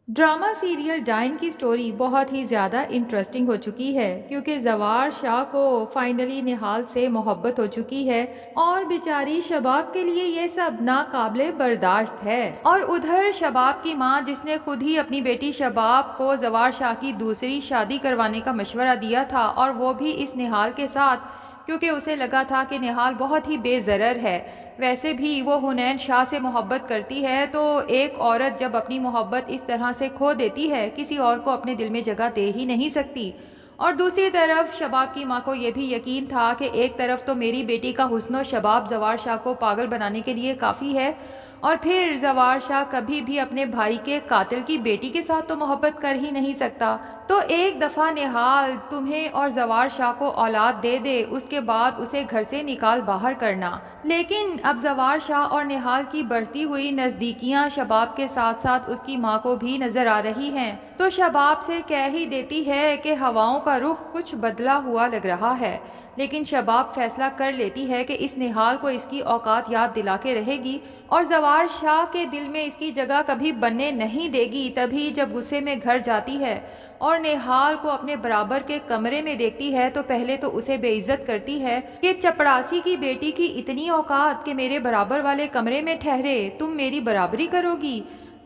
Drama serial ڈائن کی story بہت ہی زیادہ انٹرسٹنگ ہو چکی ہے کیونکہ زوار شاہ کو فائنلی نہال سے محبت ہو چکی ہے اور بیچاری شباب کے لیے یہ سب ناقابل برداشت ہے۔ اور ادھر شباب کی ماں جس نے خود ہی اپنی بیٹی شباب کو زوار شاہ کی دوسری شادی کروانے کا مشورہ دیا تھا اور وہ بھی اس نہال کے ساتھ، کیونکہ اسے لگا تھا کہ نہال بہت ہی بے ضرر ہے۔ ویسے بھی وہ حنین شاہ سے محبت کرتی ہے، تو ایک عورت جب اپنی محبت اس طرح سے کھو دیتی ہے کسی اور کو اپنے دل میں جگہ دے ہی نہیں سکتی۔ اور دوسری طرف شباب کی ماں کو یہ بھی یقین تھا کہ ایک طرف تو میری بیٹی کا حسن و شباب زوار شاہ کو پاگل بنانے کے لیے کافی ہے، اور پھر زوار شاہ کبھی بھی اپنے بھائی کے قاتل کی بیٹی کے ساتھ تو محبت کر ہی نہیں سکتا۔ تو ایک دفعہ نہال تمہیں اور زوار شاہ کو اولاد دے دے، اس کے بعد اسے گھر سے نکال باہر کرنا۔ لیکن اب زوار شاہ اور نہال کی بڑھتی ہوئی نزدیکیاں شباب کے ساتھ ساتھ اس کی ماں کو بھی نظر آ رہی ہیں، تو شباب سے کہہ ہی دیتی ہے کہ ہواؤں کا رخ کچھ بدلا ہوا لگ رہا ہے۔ لیکن شباب فیصلہ کر لیتی ہے کہ اس نہال کو اس کی اوقات یاد دلا کے رہے گی اور زوار شاہ کے دل میں اس کی جگہ کبھی بننے نہیں دے گی۔ تبھی جب غصے میں گھر جاتی ہے اور نہال کو اپنے برابر کے کمرے میں دیکھتی ہے تو پہلے تو اسے بے عزت کرتی ہے کہ چپڑاسی کی بیٹی کی اتنی اوقات کہ میرے برابر والے کمرے میں ٹھہرے، تم میری برابری کرو گی؟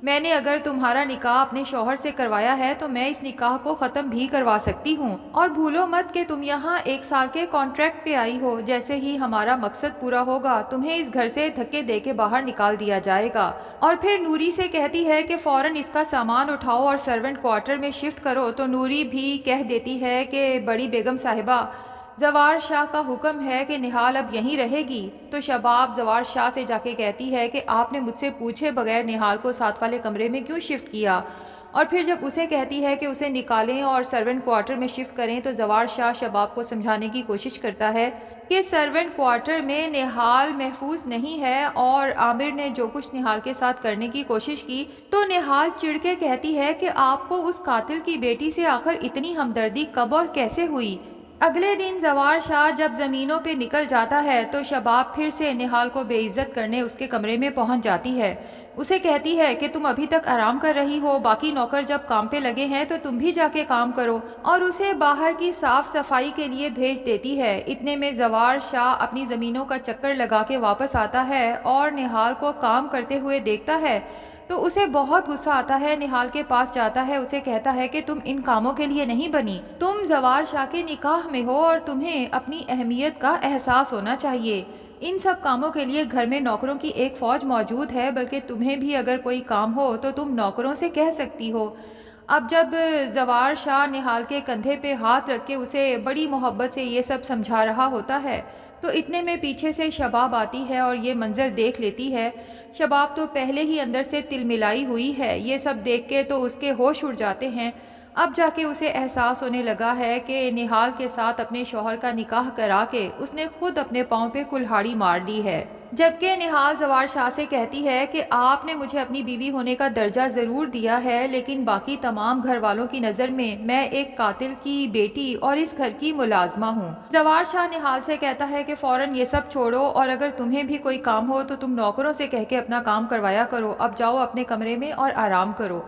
میں نے اگر تمہارا نکاح اپنے شوہر سے کروایا ہے تو میں اس نکاح کو ختم بھی کروا سکتی ہوں، اور بھولو مت کہ تم یہاں 1 سال کے کانٹریکٹ پہ آئی ہو، جیسے ہی ہمارا مقصد پورا ہوگا تمہیں اس گھر سے دھکے دے کے باہر نکال دیا جائے گا۔ اور پھر نوری سے کہتی ہے کہ فوراً اس کا سامان اٹھاؤ اور سرونٹ کوارٹر میں شفٹ کرو، تو نوری بھی کہہ دیتی ہے کہ بڑی بیگم صاحبہ، زوار شاہ کا حکم ہے کہ نہال اب یہیں رہے گی۔ تو شباب زوار شاہ سے جا کے کہتی ہے کہ آپ نے مجھ سے پوچھے بغیر نہال کو ساتھ والے کمرے میں کیوں شفٹ کیا؟ اور پھر جب اسے کہتی ہے کہ اسے نکالیں اور سرونٹ کوارٹر میں شفٹ کریں تو زوار شاہ شباب کو سمجھانے کی کوشش کرتا ہے کہ سرونٹ کوارٹر میں نہال محفوظ نہیں ہے، اور عامر نے جو کچھ نہال کے ساتھ کرنے کی کوشش کی تو نہال چڑ کے کہتی ہے کہ آپ کو اس قاتل کی بیٹی سے آخر اتنی ہمدردی کب اور کیسے ہوئی؟ اگلے دن زوار شاہ جب زمینوں پہ نکل جاتا ہے تو شباب پھر سے نہال کو بے عزت کرنے اس کے کمرے میں پہنچ جاتی ہے۔ اسے کہتی ہے کہ تم ابھی تک آرام کر رہی ہو، باقی نوکر جب کام پہ لگے ہیں تو تم بھی جا کے کام کرو، اور اسے باہر کی صاف صفائی کے لیے بھیج دیتی ہے۔ اتنے میں زوار شاہ اپنی زمینوں کا چکر لگا کے واپس آتا ہے اور نہال کو کام کرتے ہوئے دیکھتا ہے تو اسے بہت غصہ آتا ہے۔ نہال کے پاس جاتا ہے، اسے کہتا ہے کہ تم ان کاموں کے لیے نہیں بنی، تم زوار شاہ کے نکاح میں ہو اور تمہیں اپنی اہمیت کا احساس ہونا چاہیے۔ ان سب کاموں کے لیے گھر میں نوکروں کی ایک فوج موجود ہے، بلکہ تمہیں بھی اگر کوئی کام ہو تو تم نوکروں سے کہہ سکتی ہو۔ اب جب زوار شاہ نہال کے کندھے پہ ہاتھ رکھ کے اسے بڑی محبت سے یہ سب سمجھا رہا ہوتا ہے تو اتنے میں پیچھے سے شباب آتی ہے اور یہ منظر دیکھ لیتی ہے۔ شباب تو پہلے ہی اندر سے تل ملائی ہوئی ہے، یہ سب دیکھ کے تو اس کے ہوش اڑ جاتے ہیں۔ اب جا کے اسے احساس ہونے لگا ہے کہ نہال کے ساتھ اپنے شوہر کا نکاح کرا کے اس نے خود اپنے پاؤں پہ کلہاڑی مار لی ہے۔ جبکہ نہال زوار شاہ سے کہتی ہے کہ آپ نے مجھے اپنی بیوی ہونے کا درجہ ضرور دیا ہے، لیکن باقی تمام گھر والوں کی نظر میں ایک قاتل کی بیٹی اور اس گھر کی ملازمہ ہوں۔ زوار شاہ نہال سے کہتا ہے کہ فوراً یہ سب چھوڑو، اور اگر تمہیں بھی کوئی کام ہو تو تم نوکروں سے کہہ کے اپنا کام کروایا کرو، اب جاؤ اپنے کمرے میں اور آرام کرو۔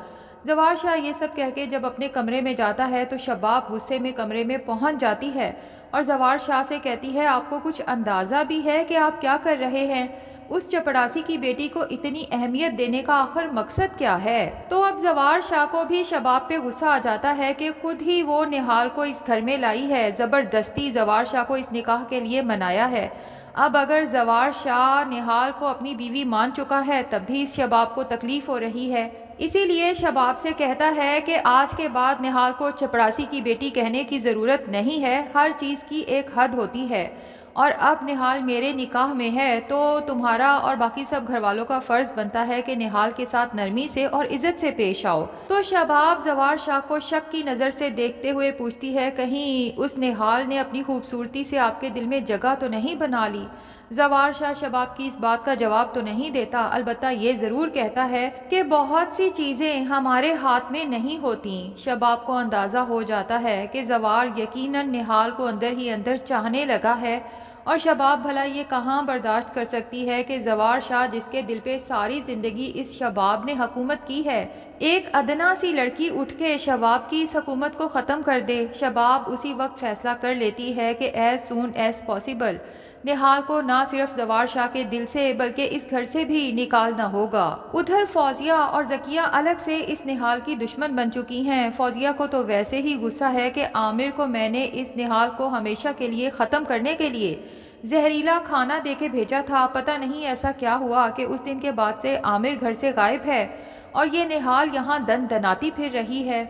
زوار شاہ یہ سب کہہ کے جب اپنے کمرے میں جاتا ہے تو شباب غصے میں کمرے میں پہنچ جاتی ہے اور زوار شاہ سے کہتی ہے آپ کو کچھ اندازہ بھی ہے کہ آپ کیا کر رہے ہیں؟ اس چپڑاسی کی بیٹی کو اتنی اہمیت دینے کا آخر مقصد کیا ہے؟ تو اب زوار شاہ کو بھی شباب پہ غصہ آ جاتا ہے کہ خود ہی وہ نہال کو اس گھر میں لائی ہے، زبردستی زوار شاہ کو اس نکاح کے لیے منایا ہے۔ اب اگر زوار شاہ نہال کو اپنی بیوی مان چکا ہے تب بھی اس شباب کو تکلیف ہو رہی ہے، اسی لیے شباب سے کہتا ہے کہ آج کے بعد نہال کو چپڑاسی کی بیٹی کہنے کی ضرورت نہیں ہے، ہر چیز کی ایک حد ہوتی ہے، اور اب نہال میرے نکاح میں ہے تو تمہارا اور باقی سب گھر والوں کا فرض بنتا ہے کہ نہال کے ساتھ نرمی سے اور عزت سے پیش آؤ۔ تو شباب زوار شاہ کو شک کی نظر سے دیکھتے ہوئے پوچھتی ہے کہیں اس نہال نے اپنی خوبصورتی سے آپ کے دل میں جگہ تو نہیں بنا لی؟ زوار شاہ شباب کی اس بات کا جواب تو نہیں دیتا، البتہ یہ ضرور کہتا ہے کہ بہت سی چیزیں ہمارے ہاتھ میں نہیں ہوتی۔ شباب کو اندازہ ہو جاتا ہے کہ زوار یقیناً نہال کو اندر ہی اندر چاہنے لگا ہے اور شباب بھلا یہ کہاں برداشت کر سکتی ہے کہ زوار شاہ جس کے دل پہ ساری زندگی اس شباب نے حکومت کی ہے، ایک ادنا سی لڑکی اٹھ کے شباب کی اس حکومت کو ختم کر دے۔ شباب اسی وقت فیصلہ کر لیتی ہے کہ ایز سون ایز پاسبل نہال کو نہ صرف زوار شاہ کے دل سے بلکہ اس گھر سے بھی نکالنا ہوگا۔ ادھر فوزیہ اور ذکیہ الگ سے اس نہال کی دشمن بن چکی ہیں۔ فوزیہ کو تو ویسے ہی غصہ ہے کہ عامر کو میں نے اس نہال کو ہمیشہ کے لیے ختم کرنے کے لیے زہریلا کھانا دے کے بھیجا تھا۔ پتہ نہیں ایسا کیا ہوا کہ اس دن کے بعد سے عامر گھر سے غائب ہے اور یہ نہال یہاں دن دناتی پھر رہی ہے۔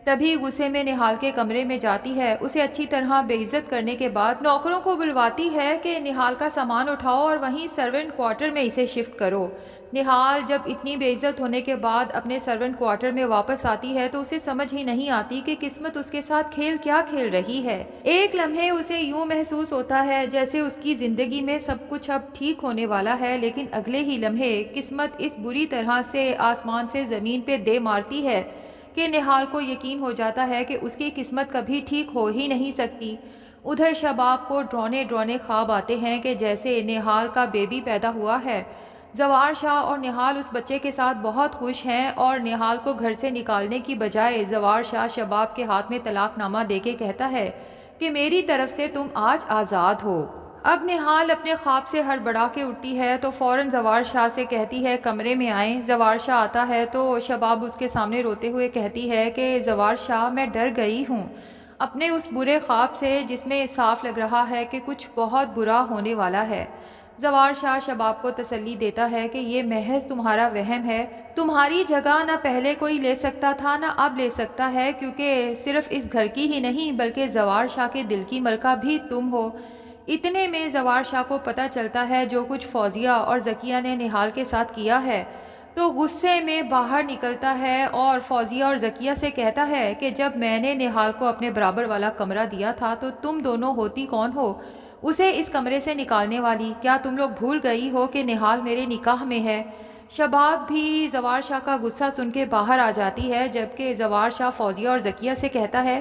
تبھی غصے میں نہال کے کمرے میں جاتی ہے، اسے اچھی طرح بے عزت کرنے کے بعد نوکروں کو بلواتی ہے کہ نہال کا سامان اٹھاؤ اور وہیں سرونٹ کوارٹر میں اسے شفٹ کرو۔ نہال جب اتنی بے عزت ہونے کے بعد اپنے سرونٹ کوارٹر میں واپس آتی ہے تو اسے سمجھ ہی نہیں آتی کہ قسمت اس کے ساتھ کھیل کیا کھیل رہی ہے۔ ایک لمحے اسے یوں محسوس ہوتا ہے جیسے اس کی زندگی میں سب کچھ اب ٹھیک ہونے والا ہے، لیکن اگلے ہی لمحے قسمت اس بری طرح سے آسمان سے زمین پہ دے مارتی ہے کہ نہال کو یقین ہو جاتا ہے کہ اس کی قسمت کبھی ٹھیک ہو ہی نہیں سکتی۔ ادھر شباب کو ڈرونے ڈرونے خواب آتے ہیں کہ جیسے نہال کا بیبی پیدا ہوا ہے۔ زوار شاہ اور نہال اس بچے کے ساتھ بہت خوش ہیں اور نہال کو گھر سے نکالنے کی بجائے زوار شاہ شباب کے ہاتھ میں طلاق نامہ دے کے کہتا ہے کہ میری طرف سے تم آج آزاد ہو۔ اب نہال اپنے خواب سے ہڑبڑا کے اٹھتی ہے تو فوراً زوار شاہ سے کہتی ہے کمرے میں آئیں۔ زوار شاہ آتا ہے تو شباب اس کے سامنے روتے ہوئے کہتی ہے کہ زوار شاہ میں ڈر گئی ہوں اپنے اس برے خواب سے جس میں صاف لگ رہا ہے کہ کچھ بہت برا ہونے والا ہے۔ زوار شاہ شباب کو تسلی دیتا ہے کہ یہ محض تمہارا وہم ہے، تمہاری جگہ نہ پہلے کوئی لے سکتا تھا نہ اب لے سکتا ہے، کیونکہ صرف اس گھر کی ہی نہیں بلکہ زوار شاہ کے دل کی ملکہ بھی تم ہو۔ اتنے میں زوار شاہ کو پتہ چلتا ہے جو کچھ فوزیہ اور ذکیہ نے نہال کے ساتھ کیا ہے، تو غصے میں باہر نکلتا ہے اور فوزیہ اور ذکیہ سے کہتا ہے کہ جب میں نے نہال کو اپنے برابر والا کمرہ دیا تھا تو تم دونوں ہوتی کون ہو اسے اس کمرے سے نکالنے والی؟ کیا تم لوگ بھول گئی ہو کہ نہال میرے نکاح میں ہے؟ شباب بھی زوار شاہ کا غصہ سن کے باہر آ جاتی ہے، جبکہ زوار شاہ فوزیہ اور ذکیہ سے کہتا ہے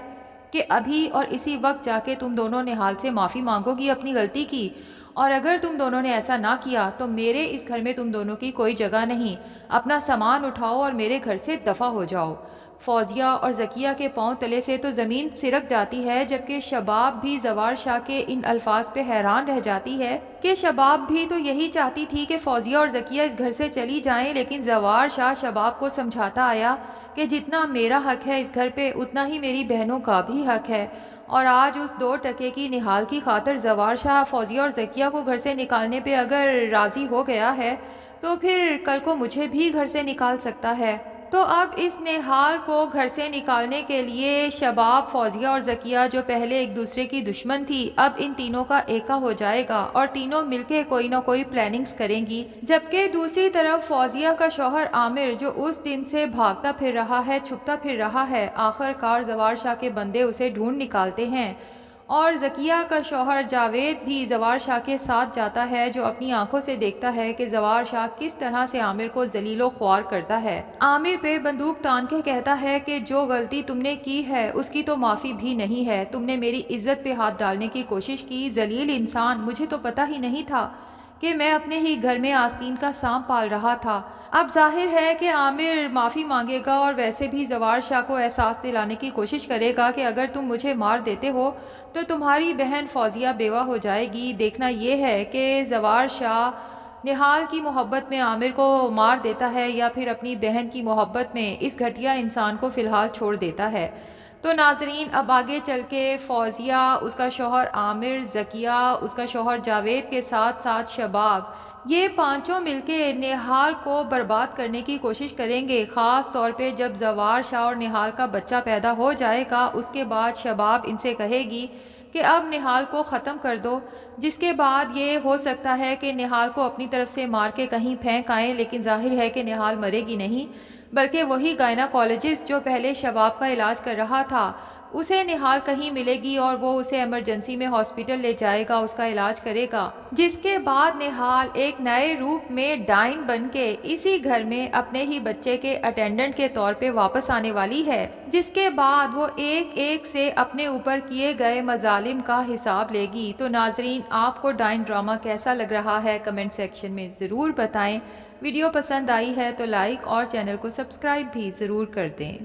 کہ ابھی اور اسی وقت جا کے تم دونوں نہال سے معافی مانگو گی اپنی غلطی کی، اور اگر تم دونوں نے ایسا نہ کیا تو میرے اس گھر میں تم دونوں کی کوئی جگہ نہیں، اپنا سامان اٹھاؤ اور میرے گھر سے دفع ہو جاؤ۔ فوزیہ اور ذکیہ کے پاؤں تلے سے تو زمین سرک جاتی ہے، جبکہ شباب بھی زوار شاہ کے ان الفاظ پہ حیران رہ جاتی ہے کہ شباب بھی تو یہی چاہتی تھی کہ فوزیہ اور ذکیہ اس گھر سے چلی جائیں، لیکن زوار شاہ شباب کو سمجھاتا آیا کہ جتنا میرا حق ہے اس گھر پہ اتنا ہی میری بہنوں کا بھی حق ہے، اور آج اس 2 ٹکے کی نہال کی خاطر زوار شاہ فوزیہ اور ذکیہ کو گھر سے نکالنے پہ اگر راضی ہو گیا ہے تو پھر کل کو مجھے بھی گھر سے نکال سکتا ہے۔ تو اب اس نہال کو گھر سے نکالنے کے لیے شباب، فوزیہ اور ذکیہ جو پہلے ایک دوسرے کی دشمن تھی، اب ان تینوں کا ایکا ہو جائے گا اور تینوں مل کے کوئی نہ کوئی پلاننگز کریں گی۔ جبکہ دوسری طرف فوزیہ کا شوہر عامر جو اس دن سے بھاگتا پھر رہا ہے، چھپتا پھر رہا ہے، آخر کار زوار شاہ کے بندے اسے ڈھونڈ نکالتے ہیں، اور ذکیہ کا شوہر جاوید بھی زوار شاہ کے ساتھ جاتا ہے، جو اپنی آنکھوں سے دیکھتا ہے کہ زوار شاہ کس طرح سے عامر کو ذلیل و خوار کرتا ہے۔ عامر پہ بندوق تان کے کہتا ہے کہ جو غلطی تم نے کی ہے اس کی تو معافی بھی نہیں ہے، تم نے میری عزت پہ ہاتھ ڈالنے کی کوشش کی، ذلیل انسان، مجھے تو پتہ ہی نہیں تھا کہ میں اپنے ہی گھر میں آستین کا سانپ پال رہا تھا۔ اب ظاہر ہے کہ عامر معافی مانگے گا اور ویسے بھی زوار شاہ کو احساس دلانے کی کوشش کرے گا کہ اگر تم مجھے مار دیتے ہو تو تمہاری بہن فوزیہ بیوہ ہو جائے گی۔ دیکھنا یہ ہے کہ زوار شاہ نہال کی محبت میں عامر کو مار دیتا ہے یا پھر اپنی بہن کی محبت میں اس گھٹیا انسان کو فی الحال چھوڑ دیتا ہے۔ تو ناظرین، اب آگے چل کے فوزیہ، اس کا شوہر عامر، ذکیہ، اس کا شوہر جاوید کے ساتھ ساتھ شباب، یہ پانچوں مل کے نہال کو برباد کرنے کی کوشش کریں گے، خاص طور پہ جب زوار شاہ اور نہال کا بچہ پیدا ہو جائے گا۔ اس کے بعد شباب ان سے کہے گی کہ اب نہال کو ختم کر دو، جس کے بعد یہ ہو سکتا ہے کہ نہال کو اپنی طرف سے مار کے کہیں پھینک آئیں، لیکن ظاہر ہے کہ نہال مرے گی نہیں، بلکہ وہی گائناکالوجسٹ جو پہلے شباب کا علاج کر رہا تھا اسے نہال کہیں ملے گی اور وہ اسے ایمرجنسی میں ہاسپٹل لے جائے گا، اس کا علاج کرے گا، جس کے بعد نہال ایک نئے روپ میں ڈائن بن کے اسی گھر میں اپنے ہی بچے کے اٹینڈنٹ کے طور پہ واپس آنے والی ہے، جس کے بعد وہ ایک ایک سے اپنے اوپر کیے گئے مظالم کا حساب لے گی۔ تو ناظرین، آپ کو ڈائن ڈرامہ کیسا لگ رہا ہے کمنٹ سیکشن میں ضرور بتائیں۔ ویڈیو پسند آئی ہے تو لائک اور چینل کو سبسکرائب بھی ضرور کر دیں۔